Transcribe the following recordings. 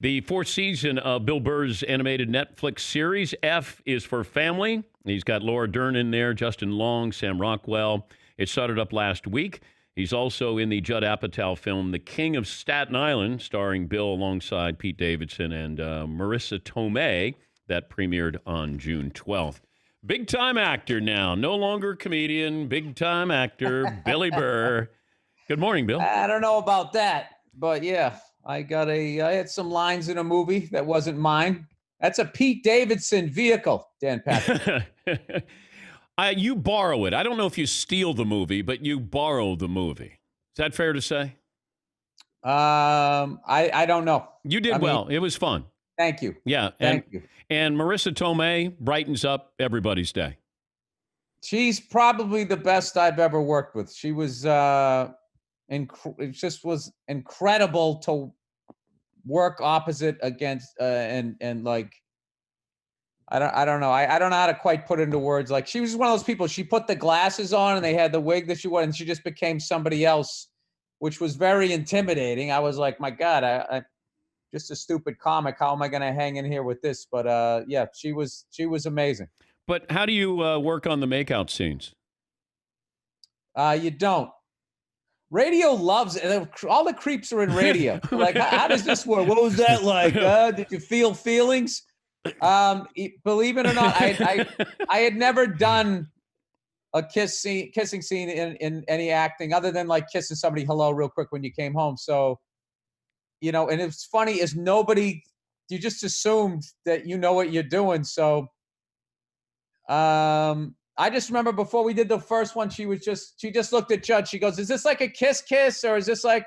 The fourth season of Bill Burr's animated Netflix series, F is for Family. He's got Laura Dern in there, Justin Long, Sam Rockwell. It started up last week. He's also in the Judd Apatow film The King of Staten Island, starring Bill alongside Pete Davidson and Marissa Tomei, that premiered on June 12th. Big time actor now, no longer comedian, big time actor, Billy Burr. Good morning, Bill. I don't know about that, but yeah, I had some lines in a movie that wasn't mine. That's a Pete Davidson vehicle, Dan Patrick. You borrow it. I don't know if you steal the movie, but you borrow the movie. Is that fair to say? I don't know. You did well. It was fun. Thank you. Yeah. Thank you. And Marissa Tomei brightens up everybody's day. She's probably the best I've ever worked with. She was it just was incredible to work opposite against and like I don't know. I don't know how to quite put it into words. Like she was one of those people, she put the glasses on and they had the wig that she wore and she just became somebody else, which was very intimidating. I was like, my God, I just a stupid comic. How am I going to hang in here with this? But yeah, she was amazing. But how do you work on the makeout scenes? You don't. Radio loves it. All the creeps are in radio. Like, how does this work? What was that like? Did you feel feelings? Believe it or not, I had never done a kissing scene in any acting other than like kissing somebody hello real quick when you came home. So, you know, and it's funny is you just assumed that you know what you're doing. So, I just remember before we did the first one, she just looked at Judd. She goes, "Is this like a kiss, or is this like?"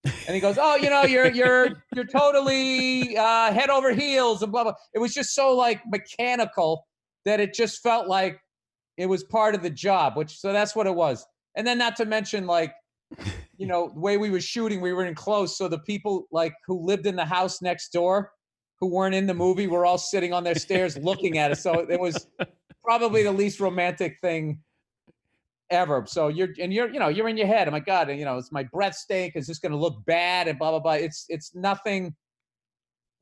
And he goes, "Oh, you know, you're totally head over heels and blah blah." It was just so like mechanical that it just felt like it was part of the job. So that's what it was. And then not to mention like, you know, the way we were shooting, we were in close, so the people like who lived in the house next door, who weren't in the movie, were all sitting on their stairs looking at us. So it was probably the least romantic thing ever. So you're in your head. Oh my God, you know, is my breath stink? Is this going to look bad? And blah blah blah. It's nothing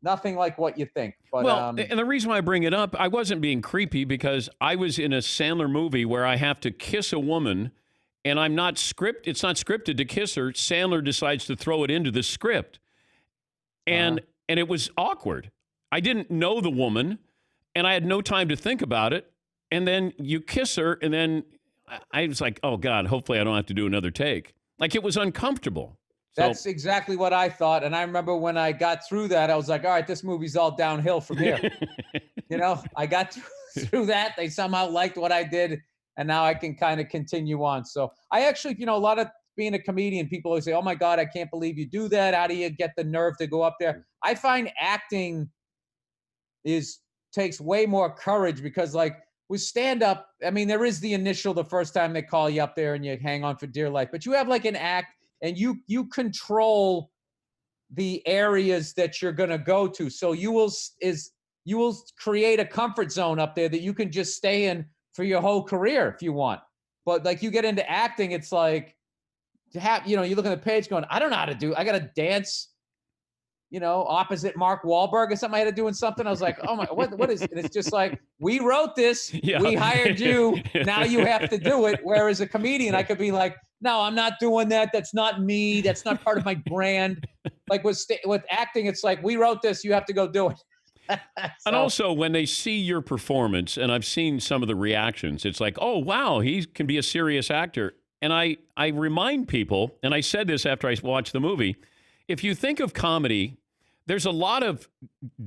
like what you think. But well, and the reason why I bring it up, I wasn't being creepy because I was in a Sandler movie where I have to kiss a woman, and I'm not It's not scripted to kiss her. Sandler decides to throw it into the script, and it was awkward. I didn't know the woman, and I had no time to think about it. And then you kiss her, and then I was like, oh, God, hopefully I don't have to do another take. Like, it was uncomfortable. That's exactly what I thought. And I remember when I got through that, I was like, all right, this movie's all downhill from here. You know, I got through that. They somehow liked what I did, and now I can kind of continue on. So I actually, you know, a lot of being a comedian, people always say, oh, my God, I can't believe you do that. How do you get the nerve to go up there? I find acting takes way more courage because, like, with stand-up, I mean, there is the first time they call you up there and you hang on for dear life, but you have like an act and you control the areas that you're going to go to. So you will create a comfort zone up there that you can just stay in for your whole career if you want. But like you get into acting, it's like you look at the page going, I don't know how to do. I got to dance, you know, opposite Mark Wahlberg or something. I had to doing something. I was like, oh my, what is it? And it's just like, we wrote this, we hired you, now you have to do it. Whereas a comedian, I could be like, no, I'm not doing that. That's not me. That's not part of my brand. Like with acting, it's like, we wrote this, you have to go do it. And also when they see your performance, and I've seen some of the reactions, it's like, oh, wow, he can be a serious actor. And I remind people, and I said this after I watched the movie, if you think of comedy, there's a lot of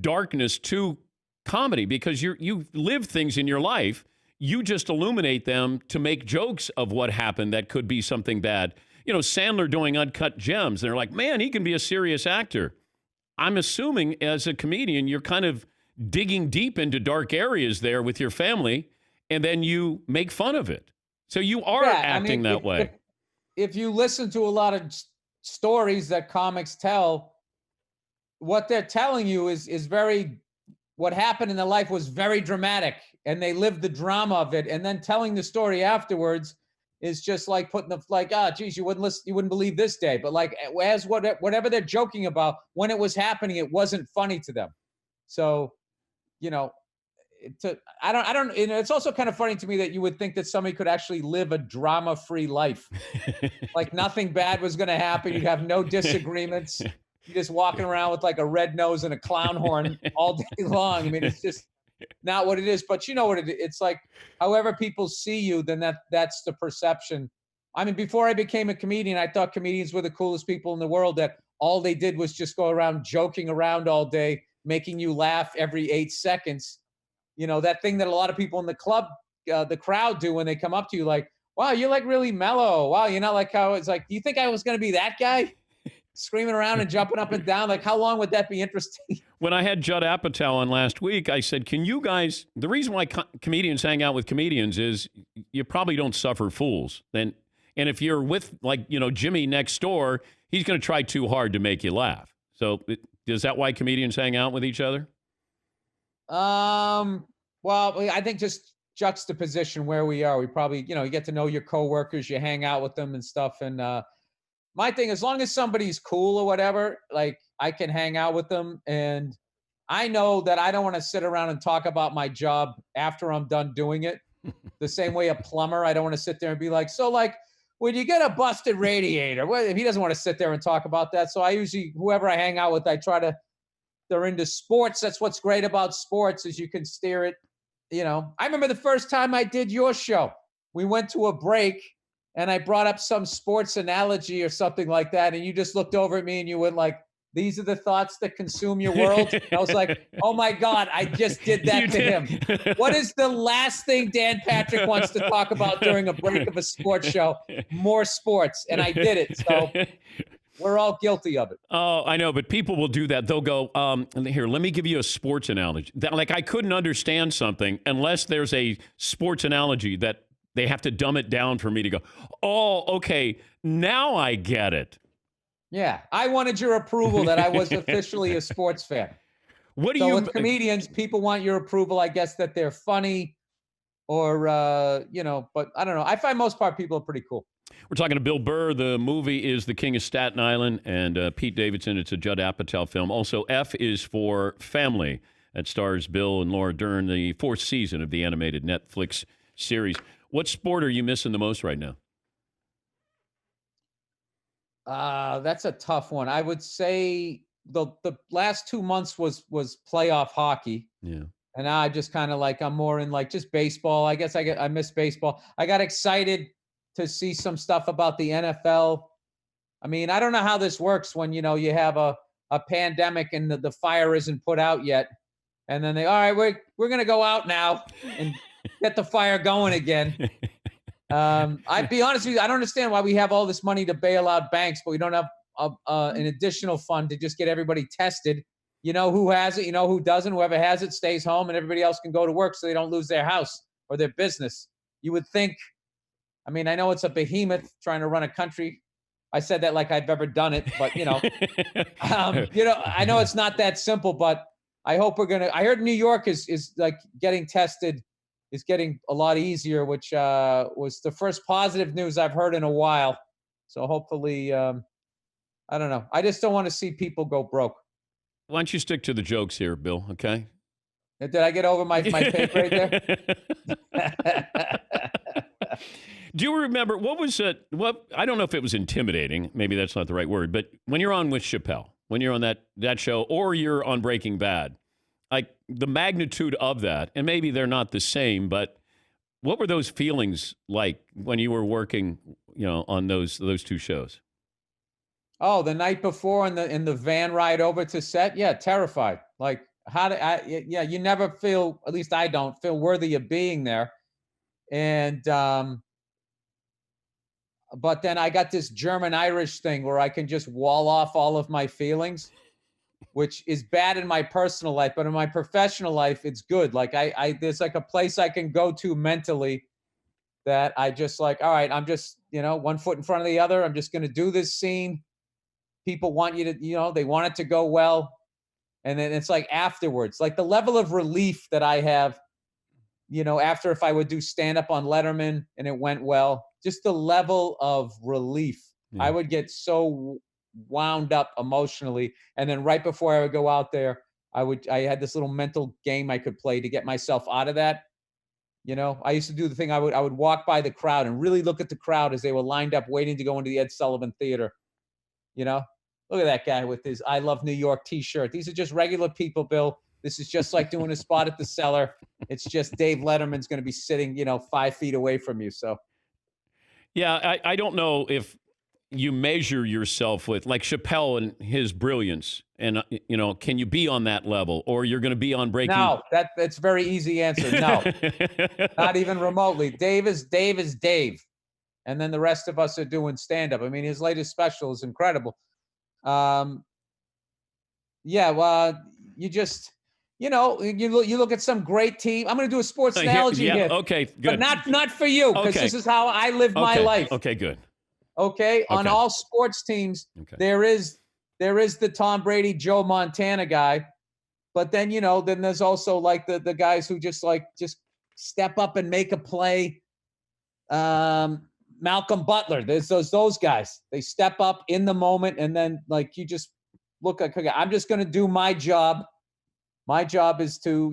darkness to comedy because you live things in your life. You just illuminate them to make jokes of what happened that could be something bad. You know, Sandler doing Uncut Gems. They're like, man, he can be a serious actor. I'm assuming as a comedian, you're kind of digging deep into dark areas there with your family, and then you make fun of it. So you are acting that way. If you listen to a lot of stories that comics tell, what they're telling you is very, what happened in their life was very dramatic and they lived the drama of it. And then telling the story afterwards, is just like putting the like, ah, geez, you wouldn't listen, you wouldn't believe this day. But like as whatever they're joking about, when it was happening, it wasn't funny to them. So, you know, I don't, it's also kind of funny to me that you would think that somebody could actually live a drama-free life. Like nothing bad was going to happen. You'd have no disagreements. You're just walking around with like a red nose and a clown horn all day long. I mean, it's just not what it is. But you know what it is? It's like, however people see you, then that's the perception. I mean, before I became a comedian, I thought comedians were the coolest people in the world. That all they did was just go around joking around all day, making you laugh every 8 seconds. You know, that thing that a lot of people in the club, the crowd do when they come up to you, like, wow, you're like really mellow. Wow, you're not like how it's like, do you think I was going to be that guy screaming around and jumping up and down? Like, how long would that be interesting? When I had Judd Apatow on last week, I said, can you guys, the reason why comedians hang out with comedians is you probably don't suffer fools. And if you're with, like, you know, Jimmy next door, he's going to try too hard to make you laugh. So is that why comedians hang out with each other? Well, I think just juxtaposition where we are. We probably, you know, you get to know your coworkers, you hang out with them and stuff. And my thing, as long as somebody's cool or whatever, like I can hang out with them. And I know that I don't want to sit around and talk about my job after I'm done doing it. The same way a plumber, I don't want to sit there and be like, so like, when you get a busted radiator, well, he doesn't want to sit there and talk about that. So I usually, whoever I hang out with, I try to, they're into sports. That's what's great about sports is you can steer it. You know, I remember the first time I did your show. We went to a break and I brought up some sports analogy or something like that. And you just looked over at me and you went like, these are the thoughts that consume your world. And I was like, oh my God, I just did that to him. What is the last thing Dan Patrick wants to talk about during a break of a sports show? More sports. And I did it. So we're all guilty of it. Oh, I know, but people will do that. They'll go, here, let me give you a sports analogy. Like, I couldn't understand something unless there's a sports analogy that they have to dumb it down for me to go, oh, okay, now I get it. Yeah, I wanted your approval that I was officially a sports fan. What do So you... with comedians, people want your approval, I guess, that they're funny or, you know, but I don't know. I find most part people are pretty cool. We're talking to Bill Burr. The movie is The King of Staten Island, and Pete Davidson. It's a Judd Apatow film. Also, F is for Family. That stars Bill and Laura Dern, the fourth season of the animated Netflix series. What sport are you missing the most right now? That's a tough one. I would say the last 2 months was playoff hockey. Yeah. And now I just kind of like, I'm more in like just baseball. I guess I miss baseball. I got excited to see some stuff about the NFL. I mean, I don't know how this works when, you know, you have a pandemic and the fire isn't put out yet. And then all right, we're going to go out now and get the fire going again. I'd be honest with you, I don't understand why we have all this money to bail out banks, but we don't have an additional fund to just get everybody tested. You know who has it, you know who doesn't. Whoever has it stays home and everybody else can go to work so they don't lose their house or their business. You would think, I mean, I know it's a behemoth trying to run a country. I said that like I've ever done it, but you know, I know it's not that simple, but I hope I heard New York is like getting tested is getting a lot easier, which was the first positive news I've heard in a while. So hopefully, I don't know. I just don't want to see people go broke. Why don't you stick to the jokes here, Bill, okay? Did I get over my pay grade there? Do you remember, what was it? I don't know if it was intimidating. Maybe that's not the right word. But when you're on with Chappell, when you're on that show, or you're on Breaking Bad, like the magnitude of that, and maybe they're not the same, but what were those feelings like when you were working, you know, on those two shows? Oh, the night before in the van ride over to set, yeah, terrified. Like you never feel, at least I don't feel worthy of being there. And but then I got this German Irish thing where I can just wall off all of my feelings, which is bad in my personal life, but in my professional life, it's good. Like there's like a place I can go to mentally that I just like, all right, I'm just, you know, one foot in front of the other. I'm just going to do this scene. People want you to, you know, they want it to go well. And then it's like afterwards, like the level of relief that I have, you know, after if I would do stand up on Letterman and it went well, just the level of relief. Yeah. I would get so wound up emotionally, and then right before I would go out there, I had this little mental game I could play to get myself out of that. I used to do the thing. I would walk by the crowd and really look at the crowd as they were lined up waiting to go into the Ed Sullivan Theater. Look at that guy with his "I Love New York" T-shirt. These are just regular people, Bill. This is just like doing a spot at the Cellar. It's just Dave Letterman's going to be sitting, 5 feet away from you. So Yeah, I don't know if you measure yourself with like Chappell and his brilliance, and can you be on that level, or you're going to be on Breaking? no, that's a very easy answer. No, not even remotely. Dave is Dave, and then the rest of us are doing stand-up. I mean, his latest special is incredible. Yeah, well, you just, you look at some great team. I'm going to do a sports analogy here. Okay, good. But not for you, because Okay. this is how I live my life. Okay, good. Okay, on Okay. all sports teams, Okay. there is the Tom Brady, Joe Montana guy, but then then there's also like the guys who just step up and make a play. Malcolm Butler, there's those guys. They step up in the moment, and then like you just look like, okay, I'm just going to do my job. My job is to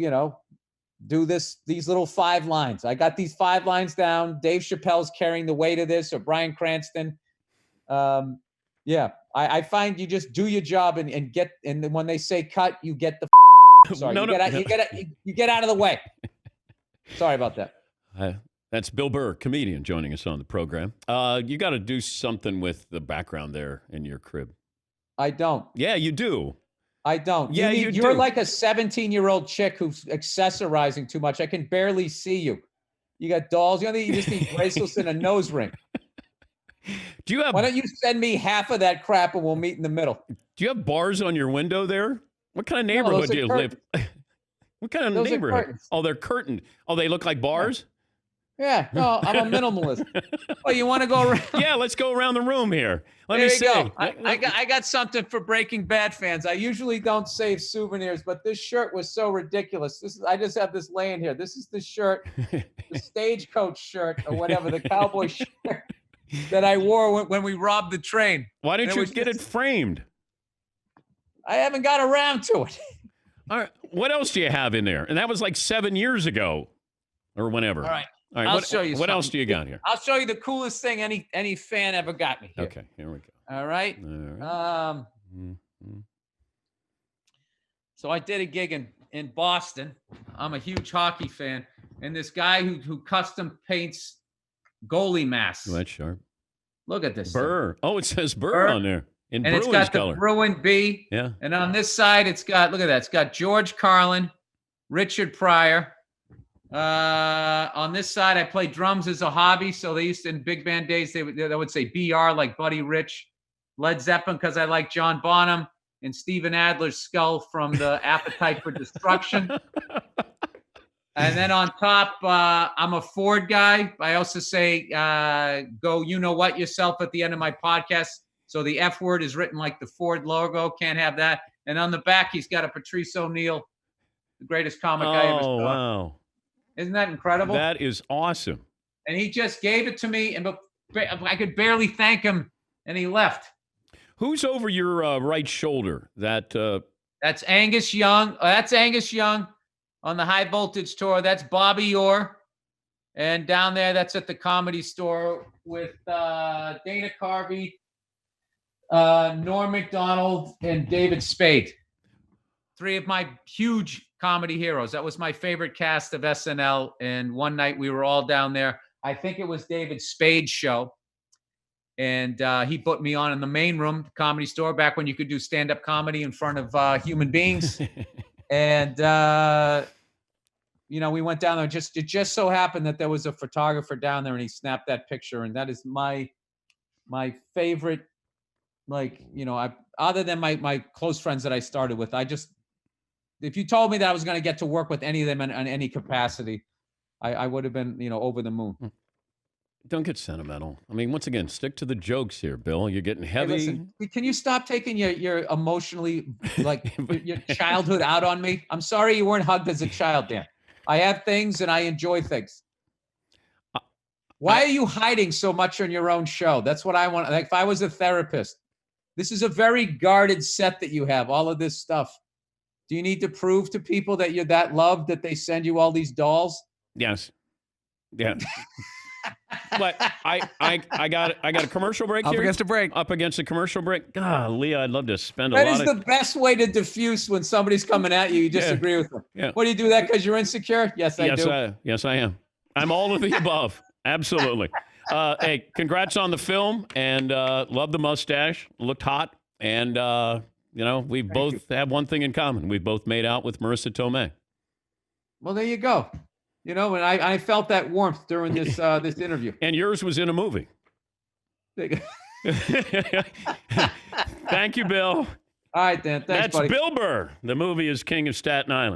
do these little 5 lines. I got these 5 lines down. Dave Chappelle's carrying the weight of this, or Bryan Cranston. Yeah, I find you just do your job and get. And then when they say cut, you get the. Sorry, you get out of the way. Sorry about that. That's Bill Burr, comedian, joining us on the program. You got to do something with the background there in your crib. I don't. Yeah, you do. I don't. Yeah, you're do. like a 17-year-old chick who's accessorizing too much. I can barely see you. You got dolls. You just need bracelets and a nose ring. Do you have? Why don't you send me half of that crap and we'll meet in the middle? Do you have bars on your window there? What kind of neighborhood do you live? What kind of Those neighborhood? Oh, they're curtained. Oh, they look like bars? Yeah. No, I'm a minimalist. Oh, you want to go around? Yeah, let's go around the room here. Let There me you see. go. I got something for Breaking Bad fans. I usually don't save souvenirs, but this shirt was so ridiculous. I just have this laying here. This is the shirt, the stagecoach shirt or whatever, the cowboy shirt that I wore when we robbed the train. Why didn't you get it framed? I haven't got around to it. All right. What else do you have in there? And that was like 7 years ago or whenever. All right. All right. I'll show you What something. else do you got here? I'll show you the coolest thing any fan ever got me here. Okay, here we go. All right. So I did a gig in Boston. I'm a huge hockey fan, and this guy who custom paints goalie masks. Oh, that's sharp. Look at this. Burr. thing. Oh, it says Burr on there. In And Bruins it's got color. the Bruin B. Yeah. And on this side, look at that. It's got George Carlin, Richard Pryor. On this side, I play drums as a hobby. So they used to, in big band days, they would say BR, like Buddy Rich, Led Zeppelin, because I like John Bonham, and Steven Adler's skull from the Appetite for Destruction. And then on top, I'm a Ford guy. I also say, go you know what yourself at the end of my podcast. So the F word is written like the Ford logo. Can't have that. And on the back, he's got a Patrice O'Neill, the greatest comic I ever saw. Oh, wow. Isn't that incredible? That is awesome. And he just gave it to me, and I could barely thank him, and he left. Who's over your right shoulder? That's Angus Young. That's Angus Young on the High Voltage tour. That's Bobby Orr. And down there, that's at the Comedy Store with Dana Carvey, Norm Macdonald, and David Spade. 3 of my huge comedy heroes. That was my favorite cast of SNL. And one night we were all down there. I think it was David Spade's show. And he put me on in the main room, Comedy Store, back when you could do stand-up comedy in front of human beings. And, we went down there. It just so happened that there was a photographer down there, and he snapped that picture. And that is my favorite, other than my close friends that I started with. If you told me that I was going to get to work with any of them in any capacity, I would have been, over the moon. Don't get sentimental. I mean, once again, stick to the jokes here, Bill. You're getting heavy. Hey, listen, can you stop taking your emotionally, your childhood out on me? I'm sorry you weren't hugged as a child, Dan. I have things and I enjoy things. Why are you hiding so much on your own show? That's what I want. Like, if I was a therapist, this is a very guarded set that you have, all of this stuff. Do you need to prove to people that you're that loved that they send you all these dolls? Yes. Yeah. But I got a commercial break here. Up against a break. Up against a commercial break. Golly, I'd love to spend a That lot is the best way to diffuse when somebody's coming at you. You disagree with them. Yeah. What do you do that because you're insecure? Yes, I do. Yes, I am. I'm all of the above. Absolutely. Hey, congrats on the film, and love the mustache. Looked hot, and we both have one thing in common. We both made out with Marissa Tomei. Well, there you go. And I felt that warmth during this this interview. And yours was in a movie. Thank you, Bill. All right, Dan. Thanks, That's buddy. Bill Burr. The movie is King of Staten Island.